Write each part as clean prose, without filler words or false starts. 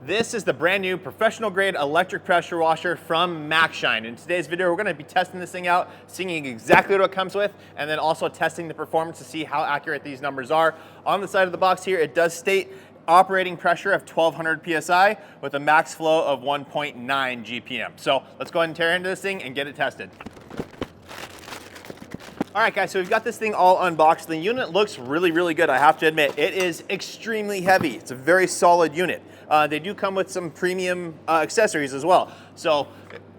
This is the brand new professional grade electric pressure washer from Maxshine. In today's video, we're gonna be testing this thing out, seeing exactly what it comes with, and then also testing the performance to see how accurate these numbers are. On the side of the box here, it does state operating pressure of 1200 PSI with a max flow of 1.9 GPM. So let's go ahead and tear into this thing and get it tested. All right, guys, so we've got this thing all unboxed. The unit looks really, really good. I have to admit, it is extremely heavy. It's a very solid unit. They do come with some premium accessories as well. So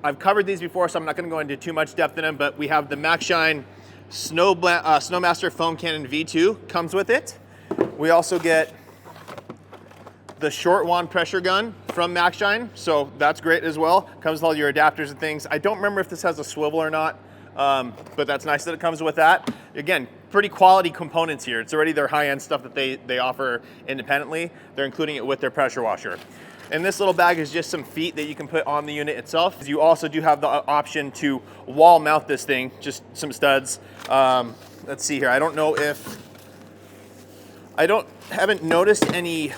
I've covered these before, so I'm not gonna go into too much depth in them, but we have the Maxshine Snowmaster Foam Cannon V2 comes with it. We also get the short wand pressure gun from Maxshine, so that's great as well. Comes with all your adapters and things. I don't remember if this has a swivel or not, but that's nice that it comes with that. Again, pretty quality components here. It's already their high-end stuff that they offer independently. They're including it with their pressure washer. And this little bag is just some feet that you can put on the unit itself. You also do have the option to wall mount this thing, just some studs. Let's see here. I don't know if, haven't noticed any,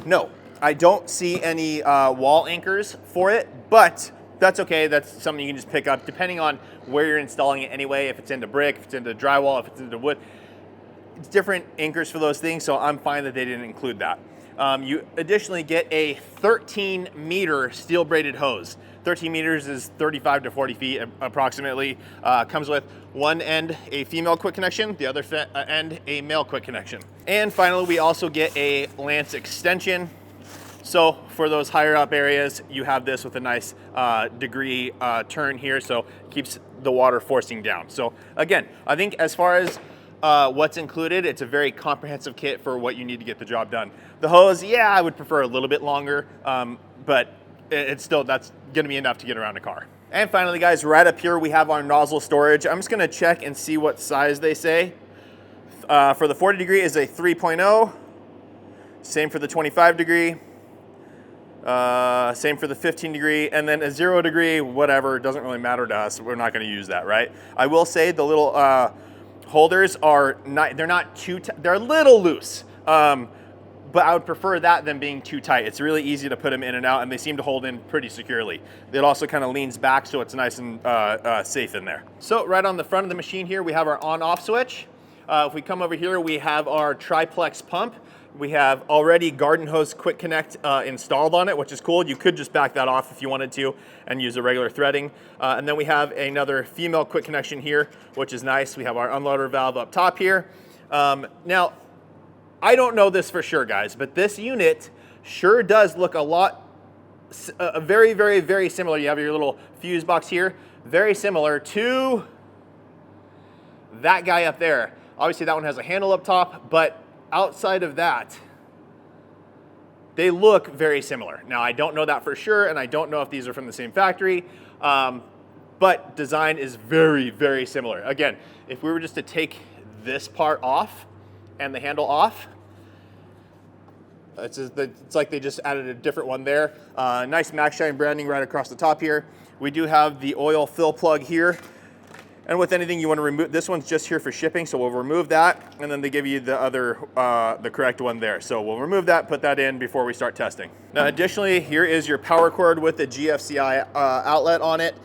no, I don't see any wall anchors for it, but that's okay. That's something you can just pick up depending on where you're installing it anyway. If it's into brick, if it's into drywall, if it's into wood, it's different anchors for those things. So I'm fine that they didn't include that. You additionally get a 13 meter steel braided hose. 13 meters is 35 to 40 feet approximately. Comes with one end a female quick connection, the other end a male quick connection. And finally, we also get a lance extension. So for those higher up areas, you have this with a nice degree turn here, so it keeps the water forcing down. So again, I think as far as what's included, it's a very comprehensive kit for what you need to get the job done. The hose, yeah, I would prefer a little bit longer, but it's still, that's gonna be enough to get around a car. And finally, guys, right up here, we have our nozzle storage. I'm just gonna check and see what size they say. For the 40 degree is a 3.0, same for the 25 degree. Same for the 15 degree, and then a 0 degree, whatever, doesn't really matter to us. We're not going to use that, right? I will say the little holders are not, they're not too, they're a little loose, but I would prefer that than being too tight. It's really easy to put them in and out, and they seem to hold in pretty securely. It also kind of leans back, so it's nice and safe in there. So right on the front of the machine here, we have our on-off switch. If we come over here, we have our Triplex pump. We have already garden hose quick connect installed on it, which is cool. You could just back that off if you wanted to and use a regular threading. And then we have another female quick connection here, which is nice. We have our unloader valve up top here. Now, I don't know this for sure, guys, but this unit sure does look a lot, very, very, very similar. You have your little fuse box here, very similar to that guy up there. Obviously, that one has a handle up top, but outside of that, they look very similar. Now, I don't know that for sure, and I don't know if these are from the same factory, but design is very, very similar. Again, if we were just to take this part off and the handle off, it's like they just added a different one there. Nice Maxshine branding right across the top here. We do have the oil fill plug here. And with anything you want to remove, this one's just here for shipping, so we'll remove that, and then they give you the other, the correct one there. So we'll remove that, put that in before we start testing. Now, additionally, here is your power cord with the GFCI outlet on it.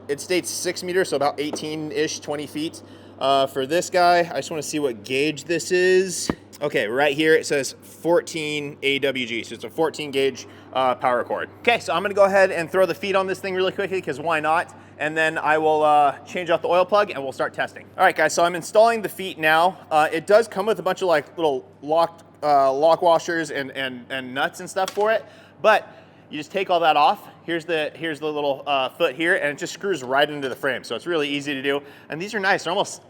It states 6 meters, so about 18-ish, 20 feet. For this guy, I just want to see what gauge this is. Okay, right here it says 14 AWG, so it's a 14 gauge power cord. Okay, so I'm gonna go ahead and throw the feet on this thing really quickly, because why not? And then I will change out the oil plug and we'll start testing. All right, guys, so I'm installing the feet now. It does come with a bunch of like little lock washers and nuts and stuff for it, but you just take all that off. Here's the little foot here, and it just screws right into the frame, so it's really easy to do. And these are nice, they're almost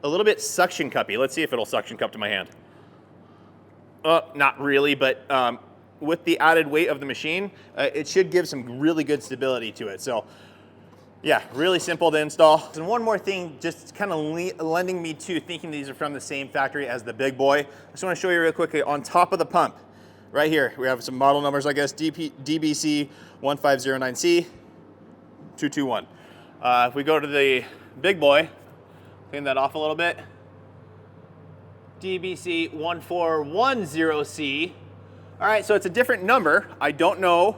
a little bit suction cuppy. Let's see if it'll suction cup to my hand. Not really, but with the added weight of the machine, it should give some really good stability to it. So yeah, really simple to install. And one more thing, just kind of lending me to thinking these are from the same factory as the big boy. I just want to show you real quickly on top of the pump, right here, we have some model numbers, I guess, DBC 1509C 221. If we go to the big boy, clean that off a little bit. DBC 1410C All right, so it's a different number. I don't know.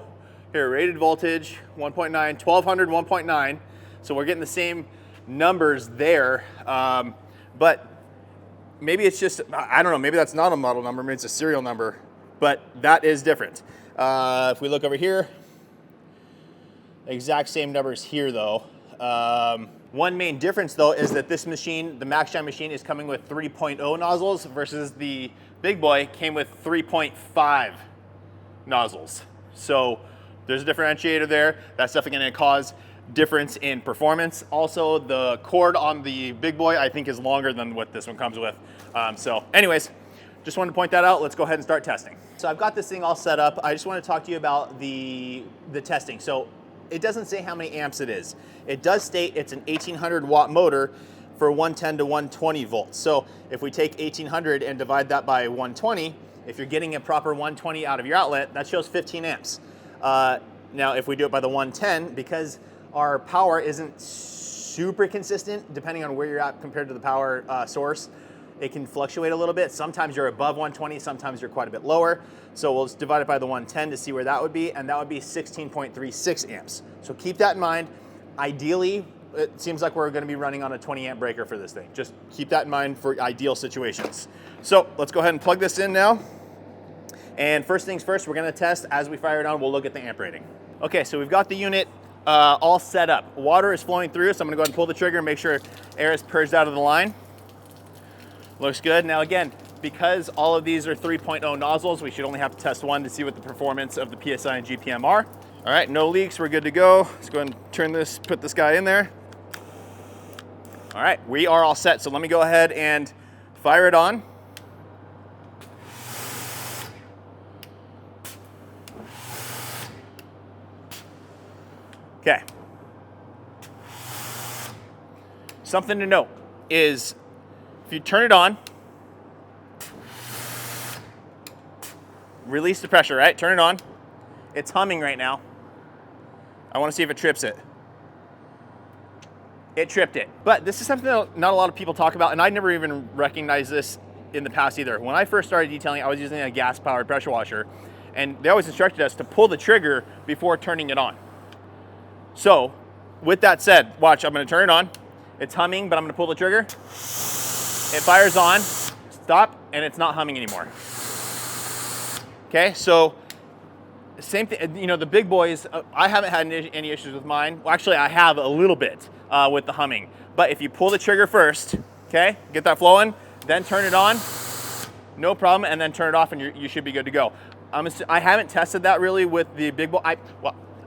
Here, rated voltage, 1.9, 1200, 1.9. So we're getting the same numbers there. But maybe it's just, I don't know, maybe that's not a model number, maybe it's a serial number, but that is different. If we look over here, exact same numbers here though. One main difference though is that this machine, the Maxshine machine, is coming with 3.0 nozzles versus the big boy came with 3.5 nozzles. So there's a differentiator there. That's definitely going to cause difference in performance. Also, the cord on the big boy I think is longer than what this one comes with. So anyways, just wanted to point that out. Let's go ahead and start testing. So I've got this thing all set up. I just want to talk to you about the testing. So it doesn't say how many amps it is. It does state it's an 1800 watt motor for 110 to 120 volts. So if we take 1800 and divide that by 120, if you're getting a proper 120 out of your outlet, that shows 15 amps. Now if we do it by the 110, because our power isn't super consistent depending on where you're at compared to the power source, it can fluctuate a little bit. Sometimes you're above 120, sometimes you're quite a bit lower. So we'll just divide it by the 110 to see where that would be, and that would be 16.36 amps. So keep that in mind. Ideally, it seems like we're gonna be running on a 20 amp breaker for this thing. Just keep that in mind for ideal situations. So let's go ahead and plug this in now. And first things first, we're gonna test as we fire it on, we'll look at the amp rating. Okay, so we've got the unit all set up. Water is flowing through, so I'm gonna go ahead and pull the trigger and make sure air is purged out of the line. Looks good. Now again, because all of these are 3.0 nozzles, we should only have to test one to see what the performance of the PSI and GPM are. All right, no leaks, we're good to go. Let's go ahead and turn this, put this guy in there. All right, we are all set. So let me go ahead and fire it on. Okay. Something to note is if you turn it on, release the pressure, right? Turn it on. It's humming right now. I want to see if it trips it. It tripped it. But this is something that not a lot of people talk about, and I never even recognized this in the past either. When I first started detailing, I was using a gas-powered pressure washer, and they always instructed us to pull the trigger before turning it on. So, with that said, watch, I'm gonna turn it on. It's humming, but I'm gonna pull the trigger. It fires on, stop, and it's not humming anymore. Okay, so same thing, you know, the big boys, I haven't had any issues with mine. Well, actually, I have a little bit with the humming. But if you pull the trigger first, okay, get that flowing, then turn it on, no problem, and then turn it off, and you should be good to go. I haven't tested that really with the big boy.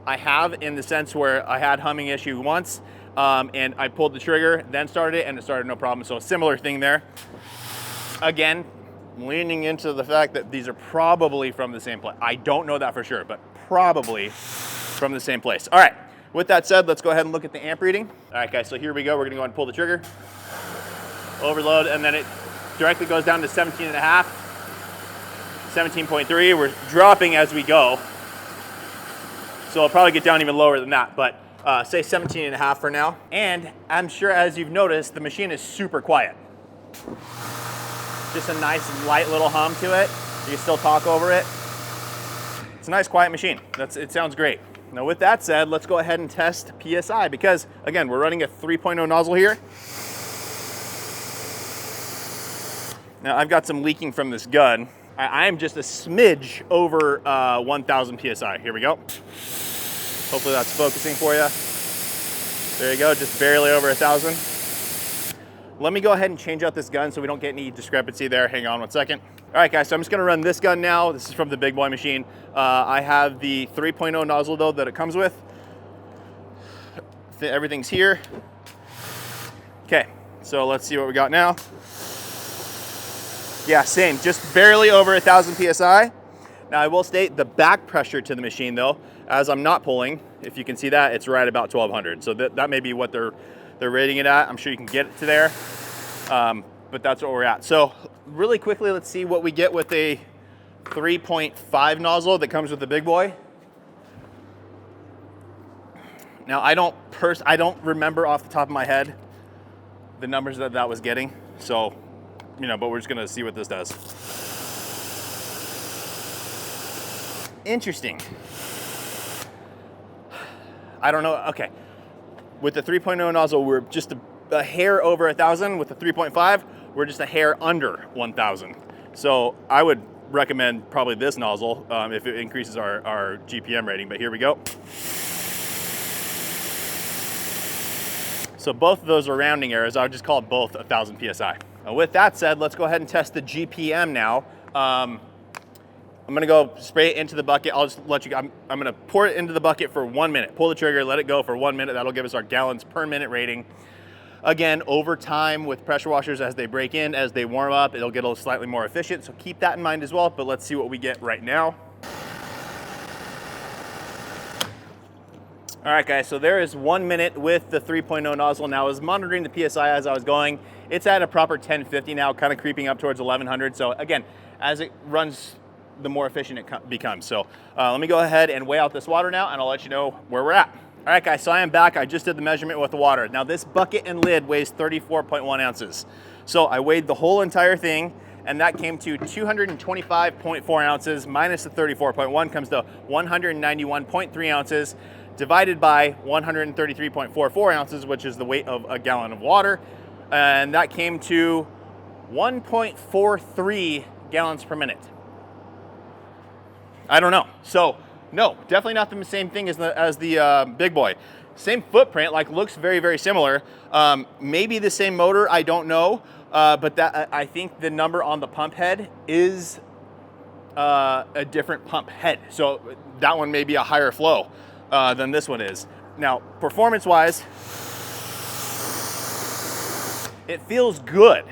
I have in the sense where I had humming issue once, and I pulled the trigger, then started it, and it started no problem. So a similar thing there. Again, leaning into the fact that these are probably from the same place. I don't know that for sure, but probably from the same place. All right, with that said, let's go ahead and look at the amp reading. All right, guys, so here we go. We're gonna go ahead and pull the trigger, overload, and then it directly goes down to 17.5, 17.3. We're dropping as we go. So I'll probably get down even lower than that, but say 17.5 for now. And I'm sure as you've noticed, the machine is super quiet. Just a nice light little hum to it. You can still talk over it. It's a nice quiet machine. It sounds great. Now with that said, let's go ahead and test PSI because again, we're running a 3.0 nozzle here. Now I've got some leaking from this gun. I am just a smidge over 1,000 PSI. Here we go. Hopefully that's focusing for you. There you go, just barely over 1,000. Let me go ahead and change out this gun so we don't get any discrepancy there. Hang on one second. All right, guys, so I'm just gonna run this gun now. This is from the big boy machine. I have the 3.0 nozzle though that it comes with. Everything's here. Okay, so let's see what we got now. Yeah, same, just barely over 1,000 PSI. Now I will state the back pressure to the machine though, as I'm not pulling, if you can see that, it's right about 1,200. So that may be what they're rating it at. I'm sure you can get it to there, but that's what we're at. So really quickly, let's see what we get with a 3.5 nozzle that comes with the big boy. Now I don't remember off the top of my head the numbers that was getting. So, you know, but we're just gonna see what this does. Interesting. I don't know. Okay. With the 3.0 nozzle, we're just a hair over 1,000. With the 3.5, we're just a hair under 1,000. So I would recommend probably this nozzle if it increases our GPM rating, but here we go. So both of those are rounding errors. I would just call both 1,000 PSI. With that said, let's go ahead and test the GPM now. I'm gonna go spray it into the bucket. I'll just let you, I'm gonna pour it into the bucket for 1 minute. Pull the trigger, let it go for 1 minute. That'll give us our gallons per minute rating. Again, over time with pressure washers, as they break in, as they warm up, it'll get a little slightly more efficient. So keep that in mind as well, but let's see what we get right now. All right, guys, so there is 1 minute with the 3.0 nozzle. Now I was monitoring the PSI as I was going. It's at a proper 1050 now, kind of creeping up towards 1100. So again, as it runs, the more efficient it becomes. So let me go ahead and weigh out this water now, and I'll let you know where we're at. All right, guys, so I am back. I just did the measurement with the water. Now this bucket and lid weighs 34.1 ounces. So I weighed the whole entire thing, and that came to 225.4 ounces minus the 34.1 comes to 191.3 ounces. Divided by 133.44 ounces, which is the weight of a gallon of water. And that came to 1.43 gallons per minute. I don't know. So no, definitely not the same thing as the big boy. Same footprint, like looks very, very similar. Maybe the same motor, I don't know. But that I think the number on the pump head is a different pump head. So that one may be a higher flow than this one is. Now, performance-wise, it feels good.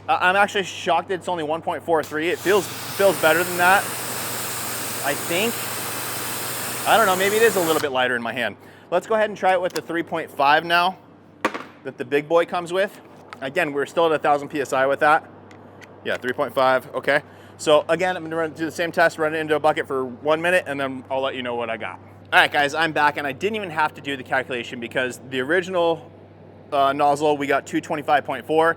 I'm actually shocked that it's only 1.43. It feels better than that, I think. I don't know, maybe it is a little bit lighter in my hand. Let's go ahead and try it with the 3.5 now that the big boy comes with. Again, we're still at 1,000 PSI with that. Yeah, 3.5, okay. So again, I'm gonna do the same test, run it into a bucket for 1 minute, and then I'll let you know what I got. All right, guys, I'm back, and I didn't even have to do the calculation because the original nozzle, we got 225.4,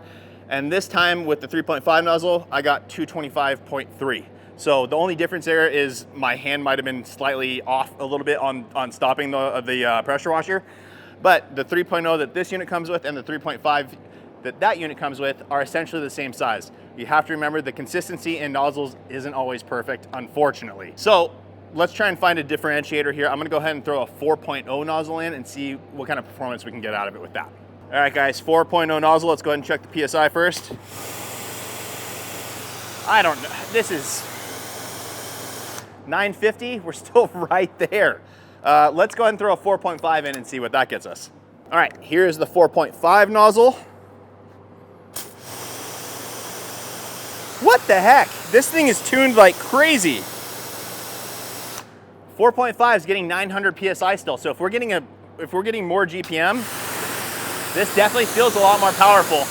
and this time with the 3.5 nozzle, I got 225.3. So the only difference there is my hand might have been slightly off a little bit on stopping the pressure washer, but the 3.0 that this unit comes with and the 3.5 that unit comes with are essentially the same size. You have to remember the consistency in nozzles isn't always perfect, unfortunately. So let's try and find a differentiator here. I'm gonna go ahead and throw a 4.0 nozzle in and see what kind of performance we can get out of it with that. All right, guys, 4.0 nozzle. Let's go ahead and check the PSI first. I don't know, this is 950, we're still right there. Let's go ahead and throw a 4.5 in and see what that gets us. All right, here's the 4.5 nozzle. What the heck? This thing is tuned like crazy. 4.5 is getting 900 PSI still. So if we're getting more GPM, this definitely feels a lot more powerful.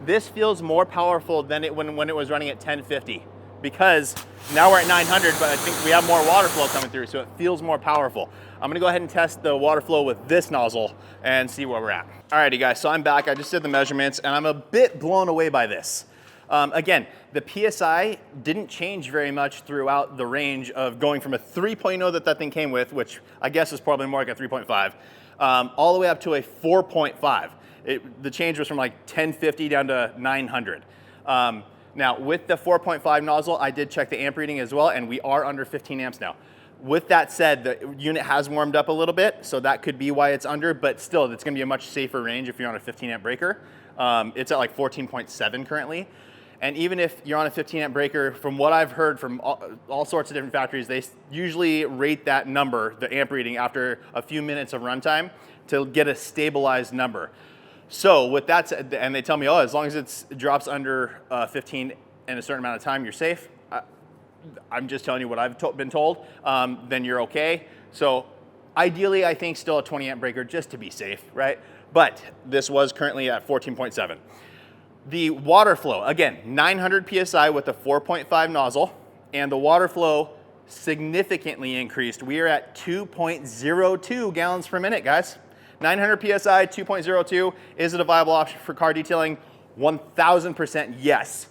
This feels more powerful than when it was running at 1050, because now we're at 900, but I think we have more water flow coming through, so it feels more powerful. I'm gonna go ahead and test the water flow with this nozzle and see where we're at. Alrighty, guys, so I'm back. I just did the measurements, and I'm a bit blown away by this. Again, the PSI didn't change very much throughout the range of going from a 3.0 that thing came with, which I guess is probably more like a 3.5, all the way up to a 4.5. The change was from like 1050 down to 900. Now, with the 4.5 nozzle, I did check the amp reading as well, and we are under 15 amps now. With that said, the unit has warmed up a little bit, so that could be why it's under, but still, it's gonna be a much safer range if you're on a 15 amp breaker. It's at like 14.7 currently. And even if you're on a 15 amp breaker, from what I've heard from all sorts of different factories, they usually rate that number, the amp reading, after a few minutes of runtime to get a stabilized number. So with that said, and they tell me, oh, as long as it drops under 15 in a certain amount of time, you're safe. I'm just telling you what I've been told, then you're okay. So ideally, I think still a 20 amp breaker just to be safe, right? But this was currently at 14.7. The water flow, again, 900 PSI with the 4.5 nozzle, and the water flow significantly increased. We are at 2.02 gallons per minute, guys. 900 PSI, 2.02. Is it a viable option for car detailing? 1000% yes.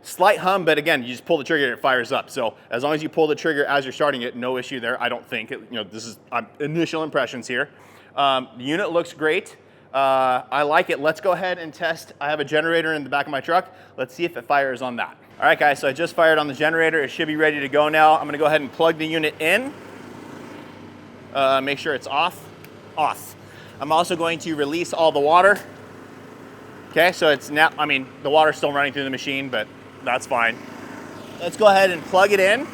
Slight hum, but again, you just pull the trigger and it fires up. So as long as you pull the trigger as you're starting it, no issue there. I don't think, this is initial impressions here. The unit looks great. I like it. Let's go ahead and test. I have a generator in the back of my truck. Let's see if it fires on that. All right, guys, so I just fired on the generator. It should be ready to go now. I'm gonna go ahead and plug the unit in. Make sure it's off. I'm also going to release all the water. Okay, so it's now, the water's still running through the machine, but that's fine. Let's go ahead and plug it in.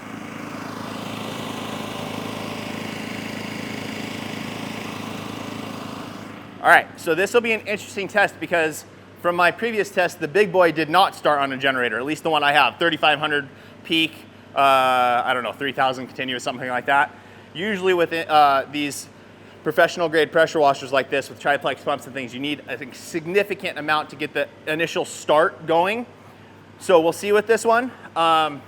All right, so this will be an interesting test because from my previous test, the big boy did not start on a generator, at least the one I have, 3,500 peak, I don't know, 3,000 continuous, something like that. Usually with these professional grade pressure washers like this with triplex pumps and things, you need a significant amount to get the initial start going. So we'll see with this one. Also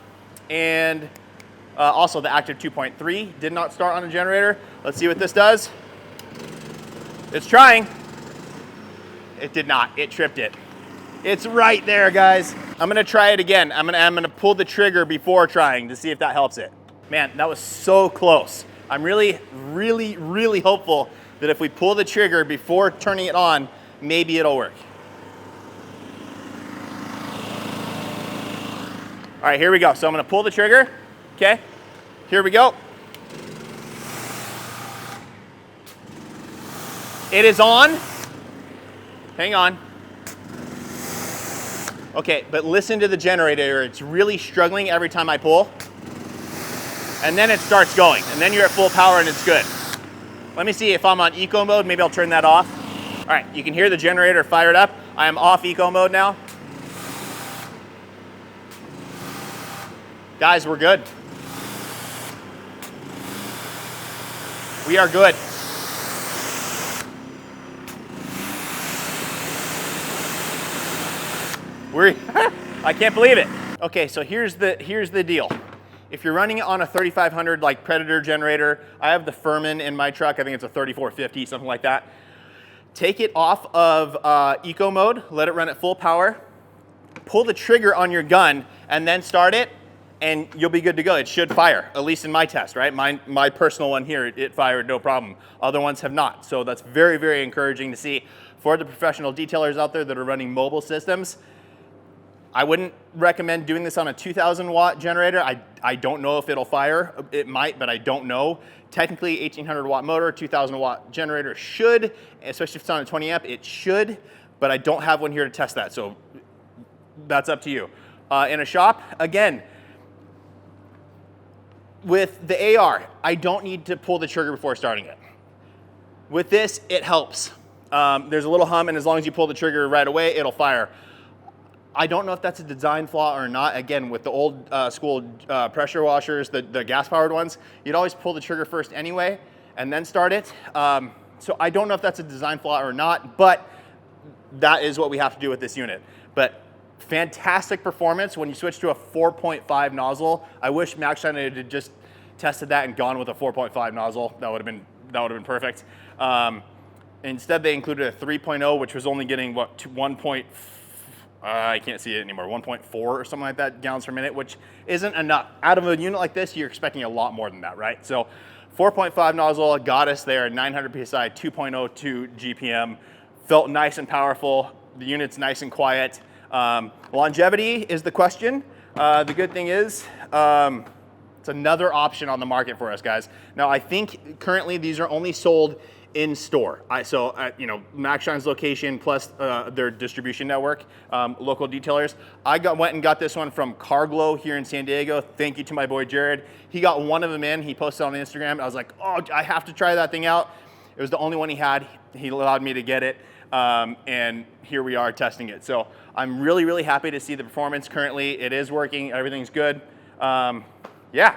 the Active 2.3 did not start on a generator. Let's see what this does. It's trying. It did not, it tripped it. It's right there, guys. I'm gonna try it again. I'm gonna pull the trigger before trying to see if that helps it. Man, that was so close. I'm really, really, really hopeful that if we pull the trigger before turning it on, maybe it'll work. All right, here we go. So I'm gonna pull the trigger, okay? Here we go. It is on. Hang on. Okay, but listen to the generator. It's really struggling every time I pull. And then it starts going, and then you're at full power and it's good. Let me see if I'm on eco mode, maybe I'll turn that off. All right, you can hear the generator fired up. I am off eco mode now. Guys, we're good. We are good. I can't believe it. Okay, so here's the deal. If you're running it on a 3500 like Predator generator, I have the Furman in my truck. I think it's a 3450, something like that. Take it off of eco mode, let it run at full power, pull the trigger on your gun, and then start it, and you'll be good to go. It should fire, at least in my test, right? My personal one here, it fired no problem. Other ones have not. So that's very, very encouraging to see. For the professional detailers out there that are running mobile systems, I wouldn't recommend doing this on a 2,000 watt generator. I don't know if it'll fire. It might, but I don't know. Technically, 1,800 watt motor, 2,000 watt generator should, especially if it's on a 20 amp, it should, but I don't have one here to test that, so that's up to you. In a shop, again, with the AR, I don't need to pull the trigger before starting it. With this, it helps. There's a little hum, and as long as you pull the trigger right away, it'll fire. I don't know if that's a design flaw or not. Again, with the old school pressure washers, the gas-powered ones, you'd always pull the trigger first anyway and then start it. So I don't know if that's a design flaw or not, but that is what we have to do with this unit. But fantastic performance when you switch to a 4.5 nozzle. I wish Maxshine had just tested that and gone with a 4.5 nozzle. That would have been perfect. Instead, they included a 3.0, which was only getting what, 1.4. I can't see it anymore, 1.4 or something like that gallons per minute, which isn't enough. Out of a unit like this, you're expecting a lot more than that, right? So 4.5 nozzle got us there, 900 PSI, 2.02 GPM, felt nice and powerful. The unit's nice and quiet. Longevity is the question. The good thing is, it's another option on the market for us, guys. Now, I think currently these are only sold in store. Maxshine's location plus their distribution network, local detailers. I went and got this one from Carglow here in San Diego. Thank you to my boy Jared. He got one of them in. He posted on Instagram. I was like, oh, I have to try that thing out. It was the only one he had. He allowed me to get it, and here we are testing it. So I'm really, really happy to see the performance currently. It is working. Everything's good. Yeah,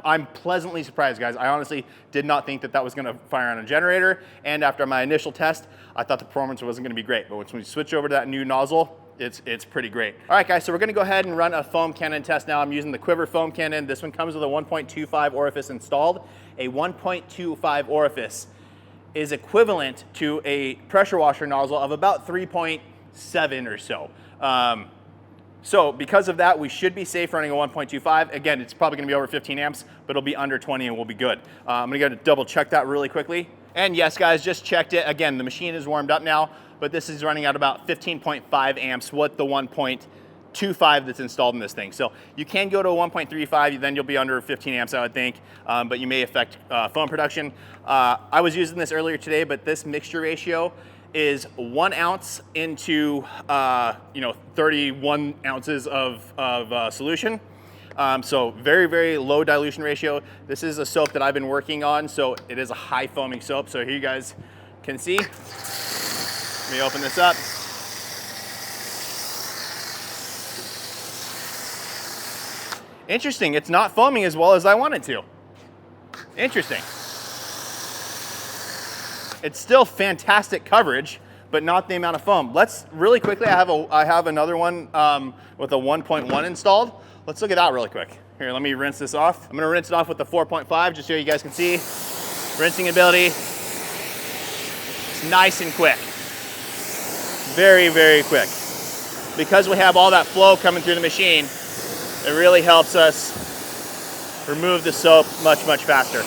I'm pleasantly surprised, guys. I honestly did not think that was going to fire on a generator, and after my initial test, I thought the performance wasn't going to be great. But once we switch over to that new nozzle, it's pretty great. All right, guys, so we're going to go ahead and run a foam cannon test now. I'm using the QUIVR foam cannon. This one comes with a 1.25 orifice installed. A 1.25 orifice is equivalent to a pressure washer nozzle of about 3.7 or so. So because of that, we should be safe running a 1.25. Again, it's probably gonna be over 15 amps, but it'll be under 20 and we'll be good. I'm gonna go double check that really quickly. And yes, guys, just checked it. Again, the machine is warmed up now, but this is running at about 15.5 amps with the 1.25 that's installed in this thing. So you can go to a 1.35, then you'll be under 15 amps, I would think, but you may affect foam production. I was using this earlier today, but this mixture ratio is 1 ounce into 31 ounces of solution. So very, very low dilution ratio. This is a soap that I've been working on, so it is a high foaming soap. So here you guys can see. Let me open this up. Interesting, it's not foaming as well as I want it to. Interesting. It's still fantastic coverage, but not the amount of foam. Let's really quickly, I have another one with a 1.1 installed. Let's look at that really quick. Here, let me rinse this off. I'm gonna rinse it off with the 4.5 just so you guys can see. Rinsing ability, it's nice and quick. Very, very quick. Because we have all that flow coming through the machine, it really helps us remove the soap much, much faster.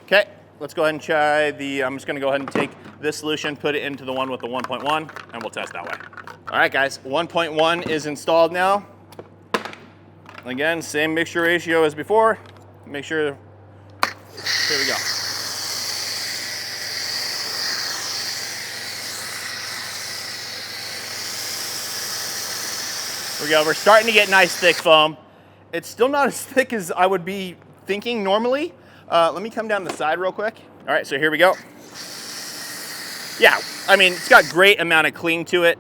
Okay, let's go ahead and try I'm just gonna go ahead and take this solution, put it into the one with the 1.1, and we'll test that way. All right, guys, 1.1 is installed now. Again, same mixture ratio as before. Make sure, here we go. Here we go, we're starting to get nice thick foam. It's still not as thick as I would be thinking normally. Let me come down the side real quick. All right, so here we go. Yeah, I mean, it's got great amount of cling to it.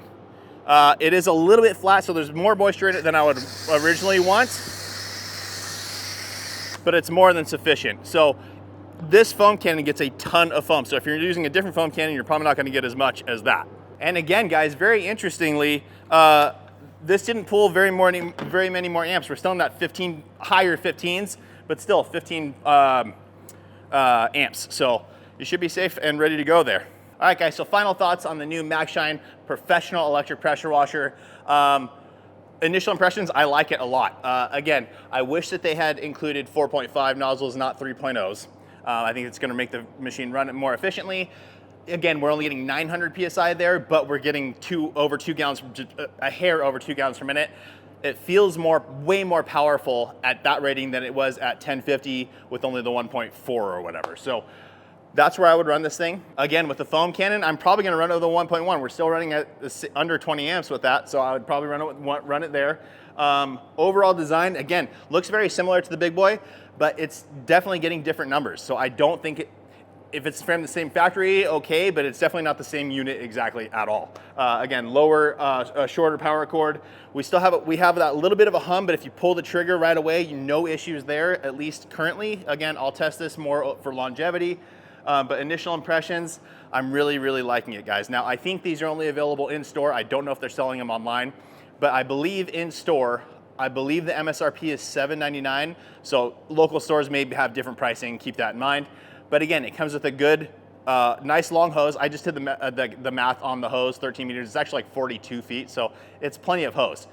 It is a little bit flat, so there's more moisture in it than I would originally want, but it's more than sufficient. So this foam cannon gets a ton of foam. So if you're using a different foam cannon, you're probably not gonna get as much as that. And again, guys, very interestingly, this didn't pull very many more amps. We're still in that higher 15s, but still 15 amps. So you should be safe and ready to go there. All right, guys, so final thoughts on the new Maxshine Professional Electric Pressure Washer. Initial impressions, I like it a lot. Again, I wish that they had included 4.5 nozzles, not 3.0s. I think it's gonna make the machine run more efficiently. Again, we're only getting 900 PSI there, but we're getting over 2 gallons, a hair over 2 gallons per minute. It feels way more powerful at that rating than it was at 1050 with only the 1.4 or whatever. So that's where I would run this thing. Again, with the foam cannon, I'm probably gonna run it with the 1.1. We're still running at under 20 amps with that, so I would probably run it there. Overall design, again, looks very similar to the big boy, but it's definitely getting different numbers. So I don't think if it's from the same factory, okay, but it's definitely not the same unit exactly at all. Again, lower, shorter power cord. We have that little bit of a hum, but if you pull the trigger right away, no issues there, at least currently. Again, I'll test this more for longevity, but initial impressions, I'm really, really liking it, guys. Now, I think these are only available in store. I don't know if they're selling them online, but I believe in store, I believe the MSRP is $7.99, so local stores may have different pricing, keep that in mind. But again, it comes with a good, nice long hose. I just did the math on the hose, 13 meters. It's actually like 42 feet, so it's plenty of hose.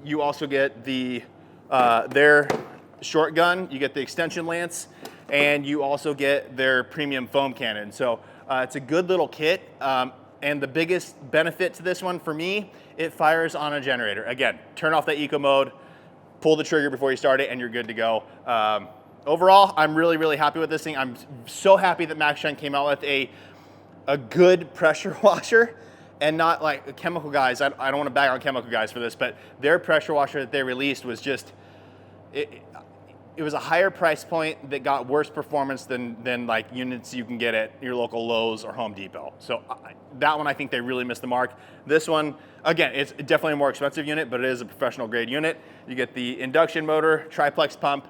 You also get their short gun, you get the extension lance, and you also get their premium foam cannon. So it's a good little kit. And the biggest benefit to this one for me, it fires on a generator. Again, turn off the eco mode, pull the trigger before you start it, and you're good to go. Overall, I'm really, really happy with this thing. I'm so happy that Maxshine came out with a good pressure washer and not like Chemical Guys. I don't want to bag on Chemical Guys for this, but their pressure washer that they released was just, it was a higher price point that got worse performance than like units you can get at your local Lowe's or Home Depot. So that one, I think they really missed the mark. This one, again, it's definitely a more expensive unit, but it is a professional grade unit. You get the induction motor, triplex pump,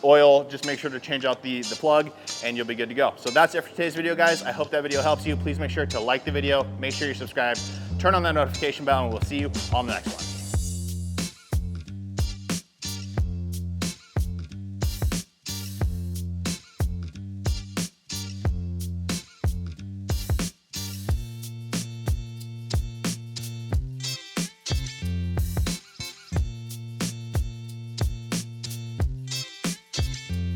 oil, just make sure to change out the plug and you'll be good to go. So that's it for today's video, guys. I hope that video helps you. Please make sure to like the video, make sure you're subscribed, turn on that notification bell, and we'll see you on the next one.